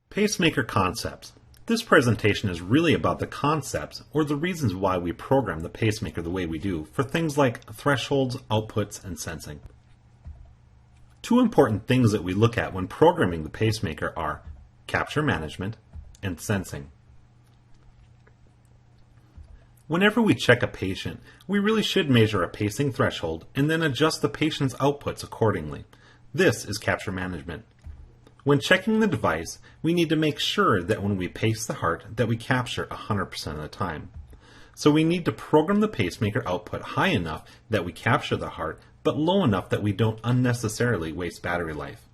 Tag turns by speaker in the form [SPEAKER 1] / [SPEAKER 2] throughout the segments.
[SPEAKER 1] Pacemaker concepts. This presentation is really about the concepts or the reasons why we program the pacemaker the way we do for things like thresholds, outputs, and sensing. Two important things that we look at when programming the pacemaker are capture management and sensing. Whenever we check a patient, we really should measure a pacing threshold and then adjust the patient's outputs accordingly. This is capture management. When checking the device, we need to make sure that when we pace the heart that we capture 100% of the time. So we need to program the pacemaker output high enough that we capture the heart, but low enough that we don't unnecessarily waste battery life.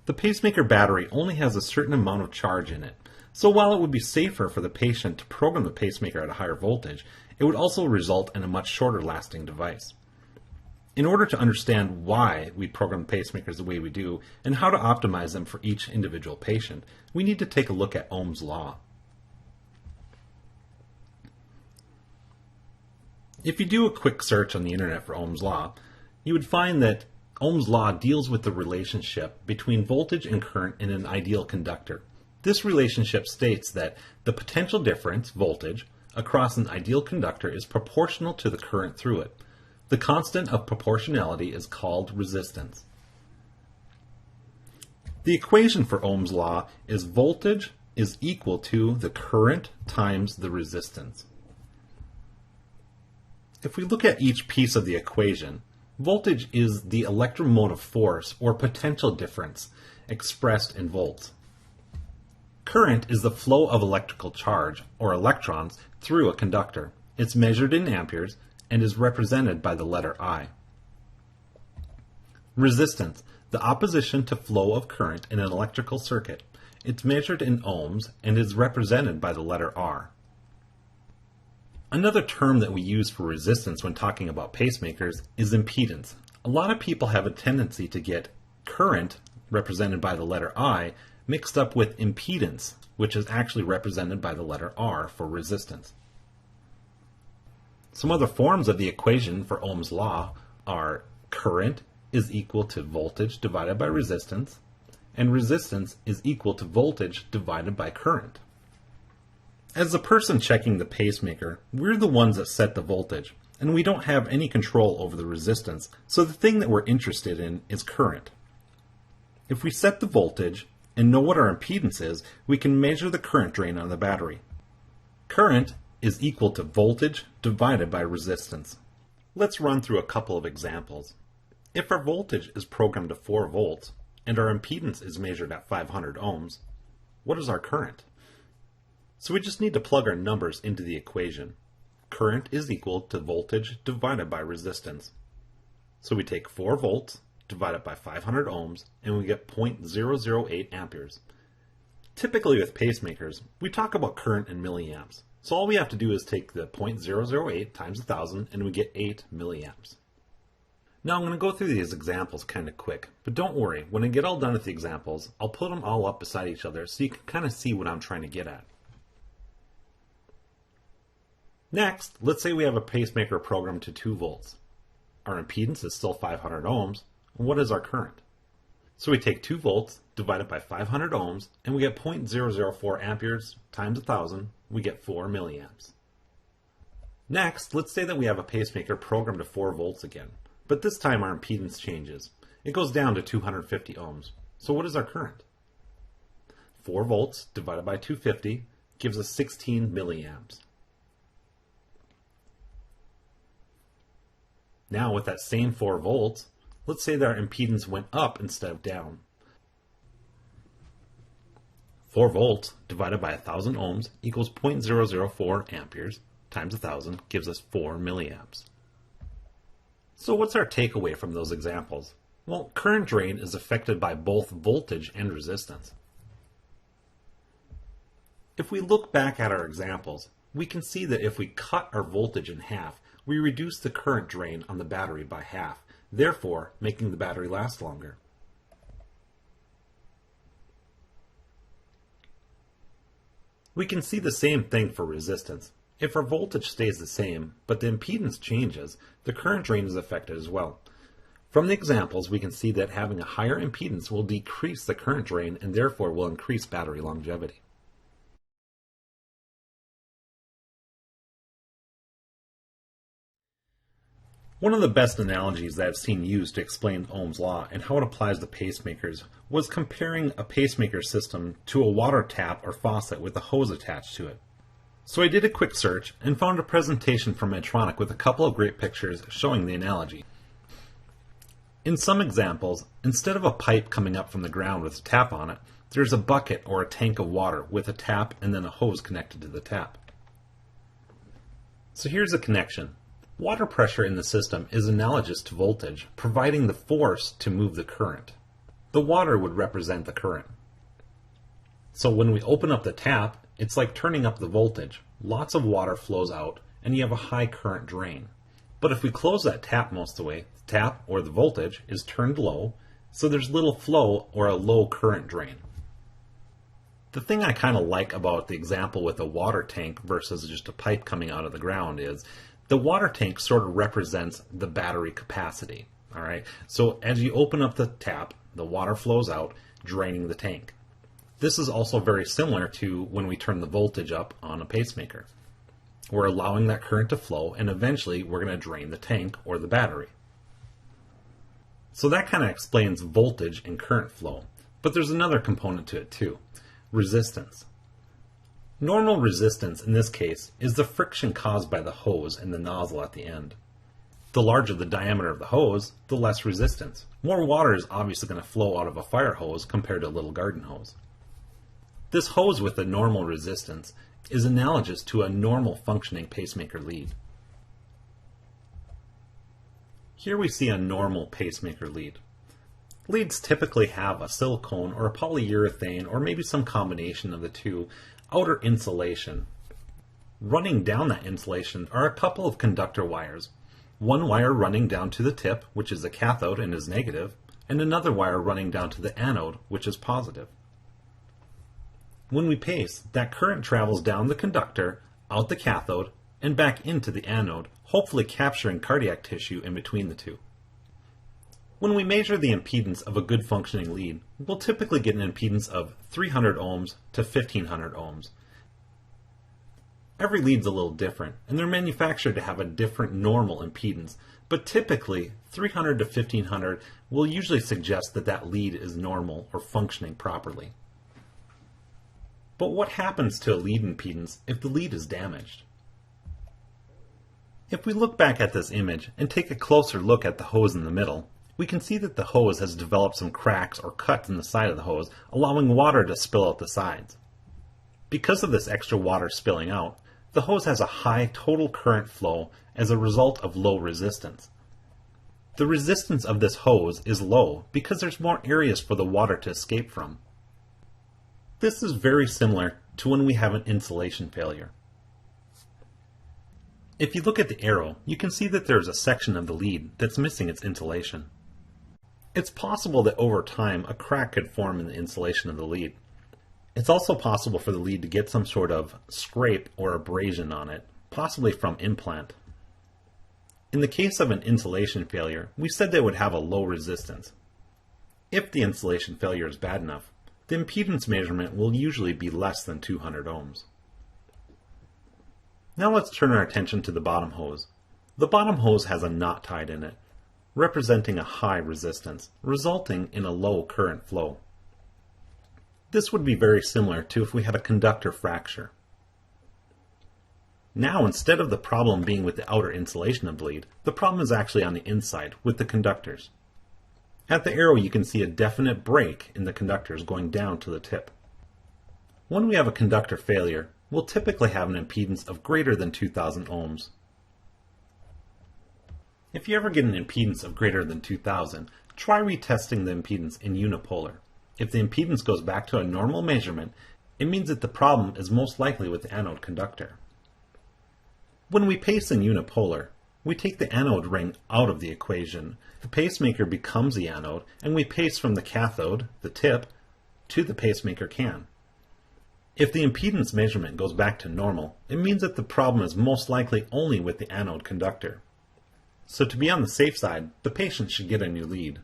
[SPEAKER 1] The pacemaker battery only has a certain amount of charge in it, so while it would be safer for the patient to program the pacemaker at a higher voltage, it would also result in a much shorter lasting device. In order to understand why we program pacemakers the way we do and how to optimize them for each individual patient, we need to take a look at Ohm's law. If you do a quick search on the internet for Ohm's law, you would find that Ohm's law deals with the relationship between voltage and current in an ideal conductor. This relationship states that the potential difference, voltage, across an ideal conductor is proportional to the current through it. The constant of proportionality is called resistance. The equation for Ohm's law is voltage is equal to the current times the resistance. If we look at each piece of the equation, voltage is the electromotive force or potential difference expressed in volts. Current is the flow of electrical charge or electrons through a conductor. It's measured in amperes and is represented by the letter I. Resistance, the opposition to flow of current in an electrical circuit. It's measured in ohms and is represented by the letter R. Another term that we use for resistance when talking about pacemakers is impedance. A lot of people have a tendency to get current, represented by the letter I, mixed up with impedance, which is actually represented by the letter R for resistance. Some other forms of the equation for Ohm's law are current is equal to voltage divided by resistance, and resistance is equal to voltage divided by current. As the person checking the pacemaker, we're the ones that set the voltage, and we don't have any control over the resistance, so the thing that we're interested in is current. If we set the voltage and know what our impedance is, we can measure the current drain on the battery. Current is equal to voltage divided by resistance. Let's run through a couple of examples. If our voltage is programmed to 4 volts and our impedance is measured at 500 ohms, what is our current? So we just need to plug our numbers into the equation. Current is equal to voltage divided by resistance. So we take 4 volts divided by 500 ohms and we get 0.008 amperes. Typically with pacemakers, we talk about current in milliamps. So all we have to do is take the 0.008 times 1,000 and we get 8 milliamps. Now I'm going to go through these examples kind of quick, but don't worry, when I get all done with the examples, I'll put them all up beside each other so you can kind of see what I'm trying to get at. Next, let's say we have a pacemaker programmed to 2 volts. Our impedance is still 500 ohms, and what is our current? So we take 2 volts divided by 500 ohms and we get 0.004 amperes times 1,000, we get 4 milliamps. Next, let's say that we have a pacemaker programmed to 4 volts again, but this time our impedance changes. It goes down to 250 ohms. So what is our current? 4 volts divided by 250 gives us 16 milliamps. Now with that same 4 volts, let's say that our impedance went up instead of down. 4 volts divided by 1,000 ohms equals 0.004 amperes times 1,000 gives us 4 milliamps. So what's our takeaway from those examples? Well, current drain is affected by both voltage and resistance. If we look back at our examples, we can see that if we cut our voltage in half, we reduce the current drain on the battery by half, therefore making the battery last longer. We can see the same thing for resistance. If our voltage stays the same, but the impedance changes, the current drain is affected as well. From the examples, we can see that having a higher impedance will decrease the current drain and therefore will increase battery longevity. One of the best analogies that I've seen used to explain Ohm's law and how it applies to pacemakers was comparing a pacemaker system to a water tap or faucet with a hose attached to it. So I did a quick search and found a presentation from Medtronic with a couple of great pictures showing the analogy. In some examples, instead of a pipe coming up from the ground with a tap on it, there's a bucket or a tank of water with a tap and then a hose connected to the tap. So here's a connection. Water pressure in the system is analogous to voltage, providing the force to move the current. The water would represent the current. So when we open up the tap, it's like turning up the voltage. Lots of water flows out, and you have a high current drain. But if we close that tap most of the way, the tap, or the voltage, is turned low, so there's little flow or a low current drain. The thing I kind of like about the example with a water tank versus just a pipe coming out of the ground is the water tank sort of represents the battery capacity. All right. So as you open up the tap, the water flows out, draining the tank. This is also very similar to when we turn the voltage up on a pacemaker. We're allowing that current to flow, and eventually we're going to drain the tank or the battery. So that kind of explains voltage and current flow. But there's another component to it too, resistance. Normal resistance in this case is the friction caused by the hose and the nozzle at the end. The larger the diameter of the hose, the less resistance. More water is obviously going to flow out of a fire hose compared to a little garden hose. This hose with a normal resistance is analogous to a normal functioning pacemaker lead. Here we see a normal pacemaker lead. Leads typically have a silicone or a polyurethane or maybe some combination of the two outer insulation. Running down that insulation are a couple of conductor wires. One wire running down to the tip, which is the cathode and is negative, and another wire running down to the anode, which is positive. When we pace, that current travels down the conductor, out the cathode, and back into the anode, hopefully capturing cardiac tissue in between the two. When we measure the impedance of a good functioning lead, we'll typically get an impedance of 300 ohms to 1500 ohms. Every lead's a little different, and they're manufactured to have a different normal impedance, but typically 300 to 1500 will usually suggest that that lead is normal or functioning properly. But what happens to a lead impedance if the lead is damaged? If we look back at this image and take a closer look at the hose in the middle, we can see that the hose has developed some cracks or cuts in the side of the hose, allowing water to spill out the sides. Because of this extra water spilling out, the hose has a high total current flow as a result of low resistance. The resistance of this hose is low because there's more areas for the water to escape from. This is very similar to when we have an insulation failure. If you look at the arrow, you can see that there's a section of the lead that's missing its insulation. It's possible that over time a crack could form in the insulation of the lead. It's also possible for the lead to get some sort of scrape or abrasion on it, possibly from implant. In the case of an insulation failure, we said they would have a low resistance. If the insulation failure is bad enough, the impedance measurement will usually be less than 200 ohms. Now let's turn our attention to the bottom hose. The bottom hose has a knot tied in it, representing a high resistance, resulting in a low current flow. This would be very similar to if we had a conductor fracture. Now, instead of the problem being with the outer insulation of the lead, the problem is actually on the inside with the conductors. At the arrow you can see a definite break in the conductors going down to the tip. When we have a conductor failure, we'll typically have an impedance of greater than 2000 ohms. If you ever get an impedance of greater than 2000, try retesting the impedance in unipolar. If the impedance goes back to a normal measurement, it means that the problem is most likely with the anode conductor. When we pace in unipolar, we take the anode ring out of the equation. The pacemaker becomes the anode, and we pace from the cathode, the tip, to the pacemaker can. If the impedance measurement goes back to normal, it means that the problem is most likely only with the anode conductor. So to be on the safe side, the patient should get a new lead.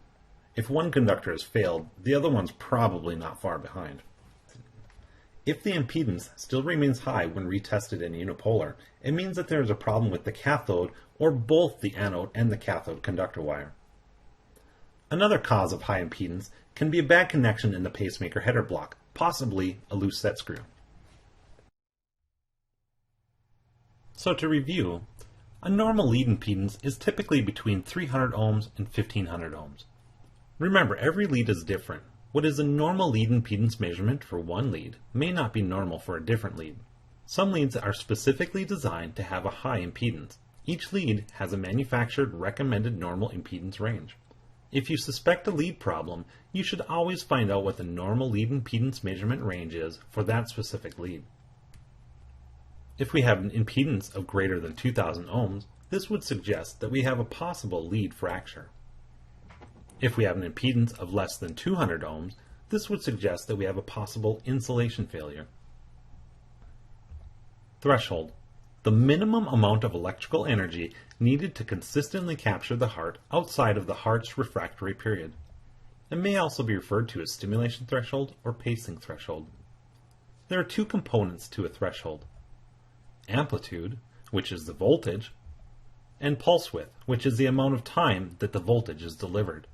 [SPEAKER 1] If one conductor has failed, the other one's probably not far behind. If the impedance still remains high when retested in unipolar, it means that there is a problem with the cathode or both the anode and the cathode conductor wire. Another cause of high impedance can be a bad connection in the pacemaker header block, possibly a loose set screw. So to review, a normal lead impedance is typically between 300 ohms and 1500 ohms. Remember, every lead is different. What is a normal lead impedance measurement for one lead may not be normal for a different lead. Some leads are specifically designed to have a high impedance. Each lead has a manufactured recommended normal impedance range. If you suspect a lead problem, you should always find out what the normal lead impedance measurement range is for that specific lead. If we have an impedance of greater than 2000 ohms, this would suggest that we have a possible lead fracture. If we have an impedance of less than 200 ohms, this would suggest that we have a possible insulation failure. Threshold: the minimum amount of electrical energy needed to consistently capture the heart outside of the heart's refractory period. It may also be referred to as stimulation threshold or pacing threshold. There are two components to a threshold: amplitude, which is the voltage, and pulse width, which is the amount of time that the voltage is delivered.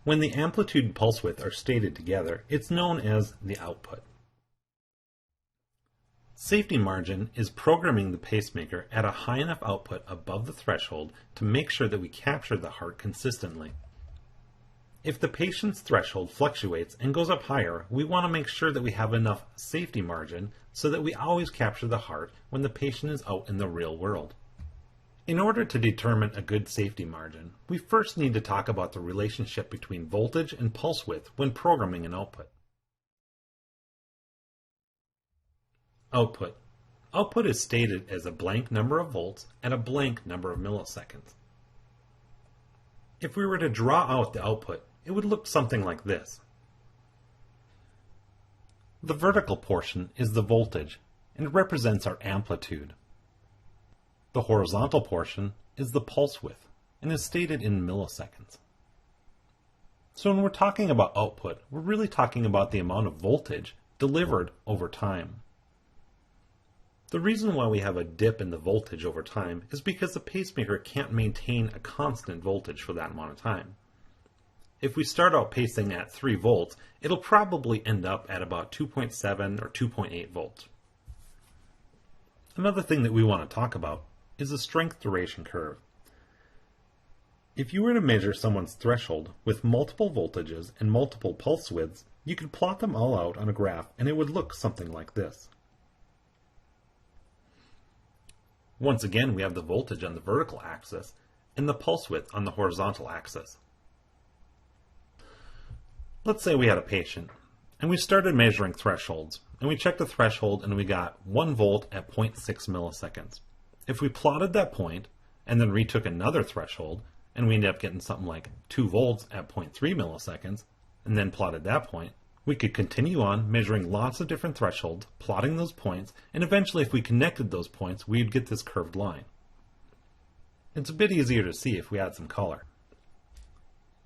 [SPEAKER 1] When the amplitude and pulse width are stated together, it's known as the output. Safety margin is programming the pacemaker at a high enough output above the threshold to make sure that we capture the heart consistently. If the patient's threshold fluctuates and goes up higher, we want to make sure that we have enough safety margin so that we always capture the heart when the patient is out in the real world. In order to determine a good safety margin, we first need to talk about the relationship between voltage and pulse width when programming an output. Output. Output is stated as a blank number of volts at a blank number of milliseconds. If we were to draw out the output, it would look something like this. The vertical portion is the voltage, and it represents our amplitude. The horizontal portion is the pulse width, and is stated in milliseconds. So when we're talking about output, we're really talking about the amount of voltage delivered over time. The reason why we have a dip in the voltage over time is because the pacemaker can't maintain a constant voltage for that amount of time. If we start out pacing at 3 volts, it'll probably end up at about 2.7 or 2.8 volts. Another thing that we want to talk about is the strength duration curve. If you were to measure someone's threshold with multiple voltages and multiple pulse widths, you could plot them all out on a graph and it would look something like this. Once again, we have the voltage on the vertical axis and the pulse width on the horizontal axis. Let's say we had a patient and we started measuring thresholds, and we checked the threshold and we got 1 volt at 0.6 milliseconds. If we plotted that point and then retook another threshold and we ended up getting something like 2 volts at 0.3 milliseconds and then plotted that point, we could continue on measuring lots of different thresholds, plotting those points, and eventually if we connected those points, we'd get this curved line. It's a bit easier to see if we add some color.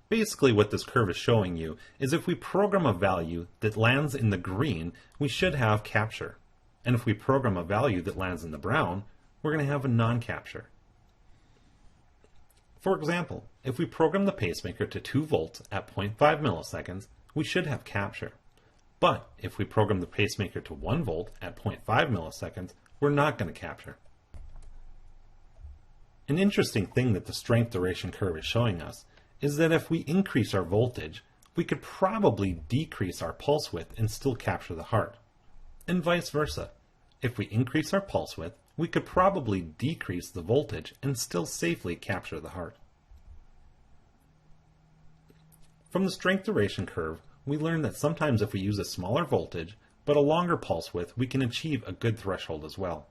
[SPEAKER 1] Basically what this curve is showing you is if we program a value that lands in the green, we should have capture. And if we program a value that lands in the brown, we're going to have a non-capture. For example, if we program the pacemaker to 2 volts at 0.5 milliseconds, we should have capture. But if we program the pacemaker to 1 volt at 0.5 milliseconds, we're not going to capture. An interesting thing that the strength duration curve is showing us is that if we increase our voltage, we could probably decrease our pulse width and still capture the heart. And vice versa. If we increase our pulse width, we could probably decrease the voltage and still safely capture the heart. From the strength duration curve, we learned that sometimes if we use a smaller voltage but a longer pulse width, we can achieve a good threshold as well.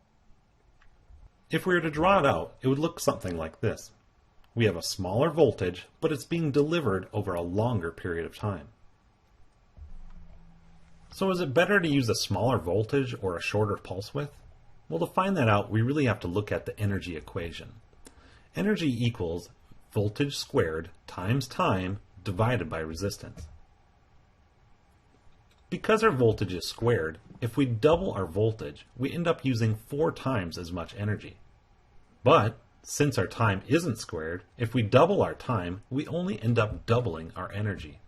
[SPEAKER 1] If we were to draw it out, it would look something like this. We have a smaller voltage, but it's being delivered over a longer period of time. So is it better to use a smaller voltage or a shorter pulse width? Well, to find that out, we really have to look at the energy equation. Energy equals voltage squared times time divided by resistance. Because our voltage is squared, if we double our voltage, we end up using 4 times as much energy. But since our time isn't squared, if we double our time, we only end up doubling our energy.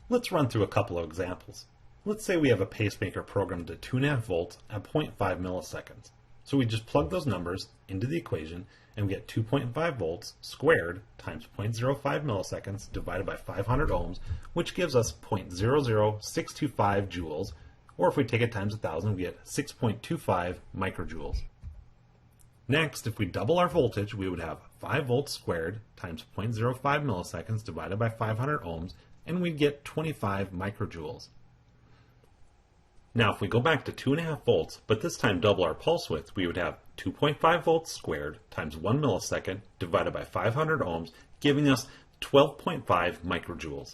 [SPEAKER 1] Let's run through a couple of examples. Let's say we have a pacemaker programmed to 2.5 volts at 0.5 milliseconds. So we just plug those numbers into the equation and we get 2.5 volts squared times 0.05 milliseconds divided by 500 ohms, which gives us 0.00625 joules, or if we take it times 1,000, we get 6.25 microjoules. Next, if we double our voltage, we would have 5 volts squared times 0.05 milliseconds divided by 500 ohms, and we'd get 25 microjoules. Now, if we go back to 2.5 volts, but this time double our pulse width, we would have 2.5 volts squared times 1 millisecond divided by 500 ohms, giving us 12.5 microjoules.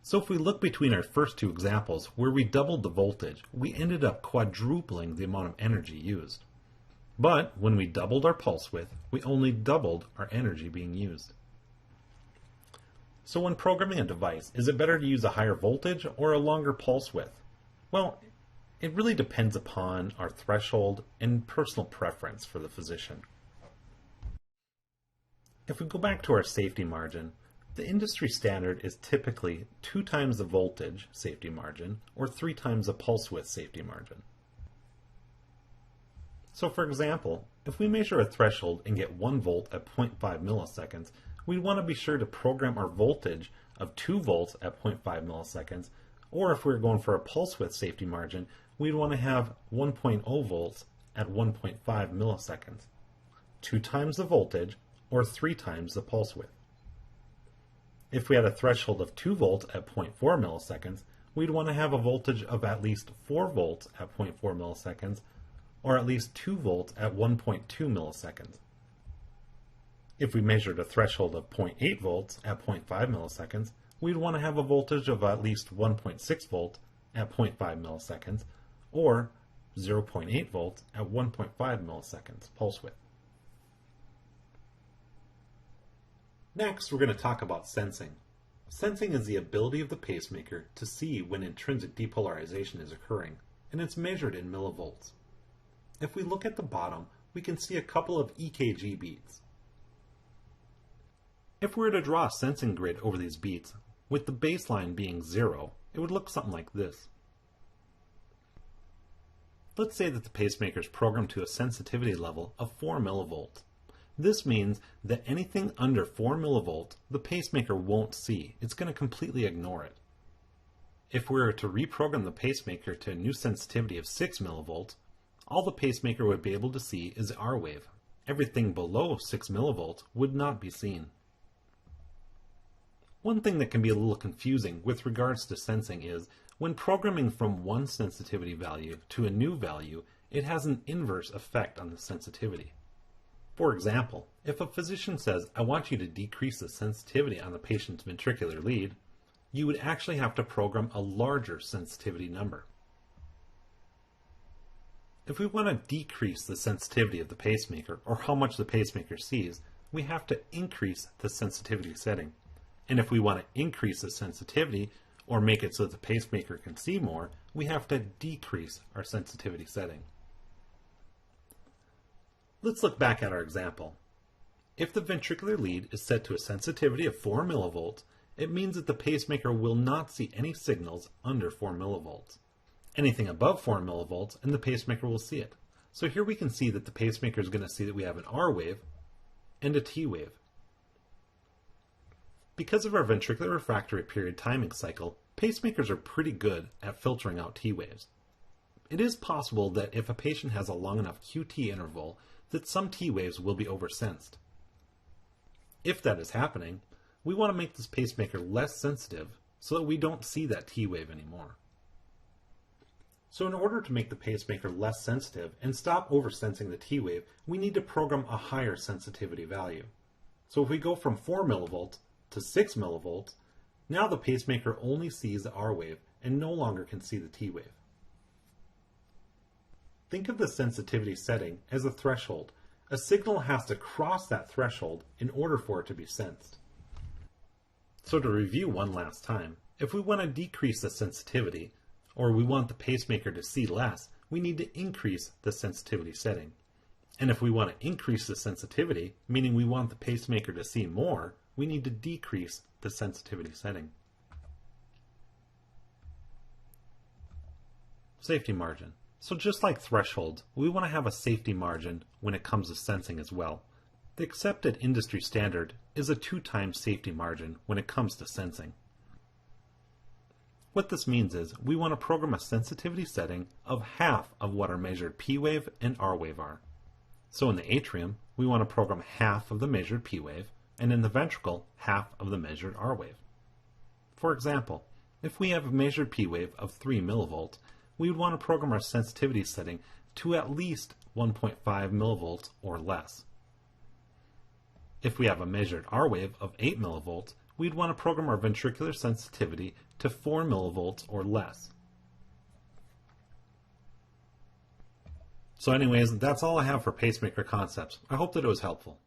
[SPEAKER 1] So if we look between our first two examples, where we doubled the voltage, we ended up quadrupling the amount of energy used. But when we doubled our pulse width, we only doubled our energy being used. So when programming a device, is it better to use a higher voltage or a longer pulse width? Well, it really depends upon our threshold and personal preference for the physician. If we go back to our safety margin, the industry standard is typically 2 times the voltage safety margin or 3 times the pulse width safety margin. So for example, if we measure a threshold and get 1 volt at 0.5 milliseconds, we want to be sure to program our voltage of 2 volts at 0.5 milliseconds, or if we're going for a pulse width safety margin, we'd want to have 1.0 volts at 1.5 milliseconds, 2 times the voltage or 3 times the pulse width. If we had a threshold of 2 volts at 0.4 milliseconds, we'd want to have a voltage of at least 4 volts at 0.4 milliseconds, or at least 2 volts at 1.2 milliseconds. If we measured a threshold of 0.8 volts at 0.5 milliseconds, we'd want to have a voltage of at least 1.6 volts at 0.5 milliseconds, or 0.8 volts at 1.5 milliseconds pulse width. Next, we're going to talk about sensing. Sensing is the ability of the pacemaker to see when intrinsic depolarization is occurring, and it's measured in millivolts. If we look at the bottom, we can see a couple of EKG beats. If we were to draw a sensing grid over these beats, with the baseline being 0, it would look something like this. Let's say that the pacemaker is programmed to a sensitivity level of 4 millivolts. This means that anything under 4 millivolts, the pacemaker won't see. It's going to completely ignore it. If we were to reprogram the pacemaker to a new sensitivity of 6 millivolts, all the pacemaker would be able to see is R wave. Everything below 6 millivolts would not be seen. One thing that can be a little confusing with regards to sensing is when programming from one sensitivity value to a new value, it has an inverse effect on the sensitivity. For example, if a physician says, "I want you to decrease the sensitivity on the patient's ventricular lead," you would actually have to program a larger sensitivity number. If we want to decrease the sensitivity of the pacemaker or how much the pacemaker sees, we have to increase the sensitivity setting. And if we want to increase the sensitivity or make it so that the pacemaker can see more, we have to decrease our sensitivity setting. Let's look back at our example. If the ventricular lead is set to a sensitivity of 4 millivolts, it means that the pacemaker will not see any signals under 4 millivolts. Anything above 4 millivolts and the pacemaker will see it. So here we can see that the pacemaker is going to see that we have an R wave and a T wave. Because of our ventricular refractory period timing cycle, pacemakers are pretty good at filtering out T waves. It is possible that if a patient has a long enough QT interval, that some T waves will be oversensed. If that is happening, we want to make this pacemaker less sensitive so that we don't see that T wave anymore. So in order to make the pacemaker less sensitive and stop oversensing the T wave, we need to program a higher sensitivity value. So if we go from 4 millivolts to 6 millivolts, now the pacemaker only sees the R wave and no longer can see the T wave. Think of the sensitivity setting as a threshold. A signal has to cross that threshold in order for it to be sensed. So to review one last time, if we want to decrease the sensitivity, or we want the pacemaker to see less, we need to increase the sensitivity setting. And if we want to increase the sensitivity, meaning we want the pacemaker to see more, we need to decrease the sensitivity setting. Safety margin. So just like thresholds, we want to have a safety margin when it comes to sensing as well. The accepted industry standard is a 2x safety margin when it comes to sensing. What this means is we want to program a sensitivity setting of half of what our measured P wave and R wave are. So in the atrium, we want to program half of the measured P wave, and in the ventricle, half of the measured R wave. For example, if we have a measured P wave of 3 millivolts, we would want to program our sensitivity setting to at least 1.5 millivolts or less. If we have a measured R wave of 8 millivolts, we'd want to program our ventricular sensitivity to 4 millivolts or less. So anyways, that's all I have for pacemaker concepts. I hope that it was helpful.